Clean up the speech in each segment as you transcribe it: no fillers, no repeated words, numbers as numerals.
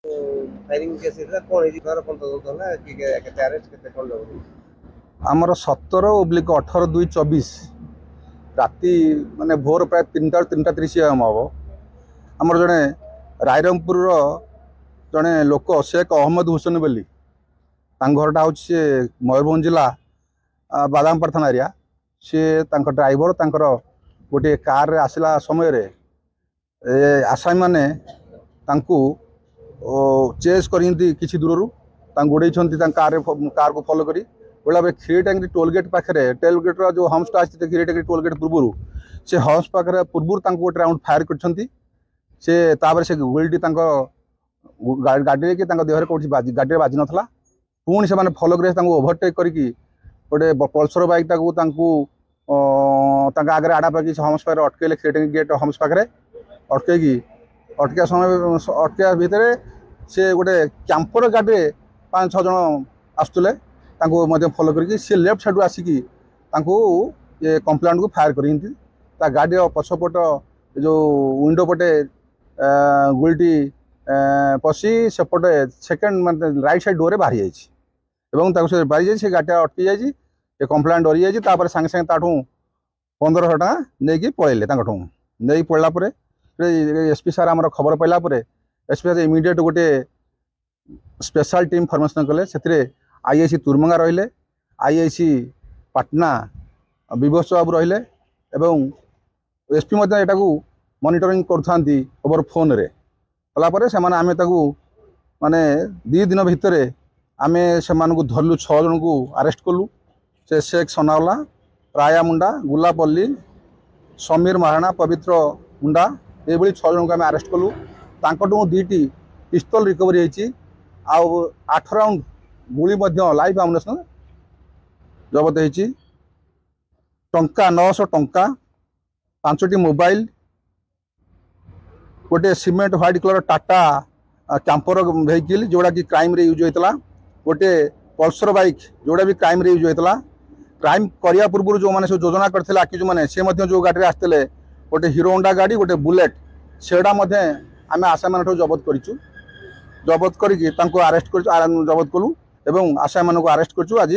Firing case इला कोन एजी घर कोन तो होला कि केते अरेस्ट केते कोन लगो आमर 17/18/2024 राति माने भोर प्राय 3:30 हम हम आमर जड़े रायरंगपुर जड़े लोक शेख अहमद हुसैन बोली घरटा हूँ सी मयूरभंज जिला बादामपाड़ थाना एरिया सी ड्राइवर गोटे कार रे आसला समय आसामी मैंने चेस करती किसी दूर गोड़े कार को फॉलो करी बोला खीरटांगी टोलगेट पाखे टोलगेट जो हम्सटा अच्छे खीरटांगी टोलगेट पूर्व से हम्स पाखे पूर्व गोटे राउंड फायर कर गुलिटी गाड़ी की देहर कौटी गाड़ी बाजी नाला पुणी से फॉलो कर ओभरटेक करके गोटे पल्सर बाइक आगे आड़ा पाकि हम्स पाखे अटकैले खीरटांगी गेट हम्स पाखे अटकैकी अटका समय अटका भितर से गोटे कैंपर गाड़ी 5-6 जन आसुले फॉलो करके सी लेफ्ट साइड आसिकी ये कंप्लेंट को फायर कर गाड़ी पछपट जो विंडो पटे गुलिटी पशि सेपटे सेकेंड मतलब राइट साइड डोर बाहरी जाइए बाहरी जाए गाड़ी अटकी जाइए ये कंप्लेंट डरी जाइए सागे सागे 1500 टका नहीं पलैले नहीं पड़ापर एसपी सार आम खबर पाइला एसपी सार इमिडिएट गोटे स्पेशल टीम फॉर्मेशन कले से आईआईसी तुरमंगा रहिले आईआईसी पाटना विभस बाबू रहिले एवं एसपी यहाँ मॉनिटरिंग करथांती ओवर फोन रे कलापर से आमे माने 2 दिन भितर आमे से धरलु 6 जन को अरेस्ट कलु से शेख सनावला राया मुंडा गुलापल्ली समीर महाराणा पवित्र मुंडा ये 6 जन को आमे अरेस्ट कलु तांकटू 2टी पिस्तल रिकवरी होईची आउ 8 राउंड गुली लाइव आमुनेशन जबत होईची टंका 900 टंका 5टी मोबाइल गोटे cement white colour Tata camper vehicle जोड़ा कि क्राइम रे यूज होता गोटे पल्सर बाइक जोड़ा भी क्राइम रे यूज होता क्राइम करिया पूर्व जो मैंने योजना करते आक्यूज मैंने से जो गाड़ी आसते गोटे हीरो होंडा गाड़ी गोटे बुलेट सेटा आम आसामी जबत करूँ जबत करके अरेस्ट कर जबत कलु एवं आसामी मानक अरेस्ट कर आज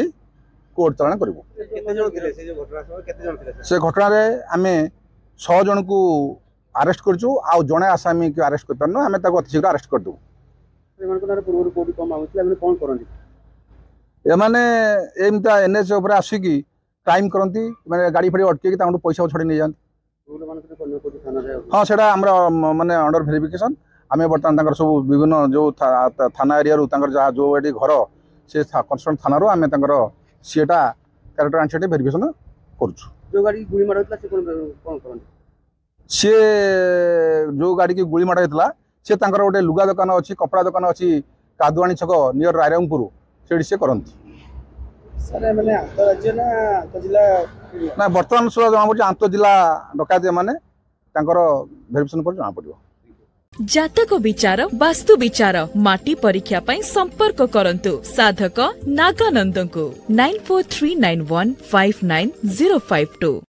कोर्ट चालाण करूँ से घटना आम 6 जन को अरेस्ट करचु आ जड़े आसामी को अरेस्ट कर पारनु आम अति शीघ्र अरेस्ट कर दू एमाने एमता एनएच उपर आसिकी क्राइम करती माने गाड़ी फाड़ी अटके पैसा छड़ी नहीं जाती हाँ से माने अंडर भेरिफिकेशन आम बर्तमान सब विभिन्न जो थाना एरिया जहाँ जो ये घर से कंसर्न थाना आम सीटा क्यारेक्टर आंसर भेरिफिकेशन करुँ जो गाड़ी गुली मार होता सी जो गाड़ी की गुली माड़ होता सी गोटे लुगा दुकान अच्छी कपड़ा दुकान अच्छी कादुआणी छक नियर रायरंगपुर से करती ना बर्तमान सुधा जना पड़ी आंत जिला डकायत मैंने भेरिफिकेशन पर जना पड़ो जातक विचार वास्तु विचार माटी परीक्षा पई संपर्क करंतु साधक नागानंद को 9439159052।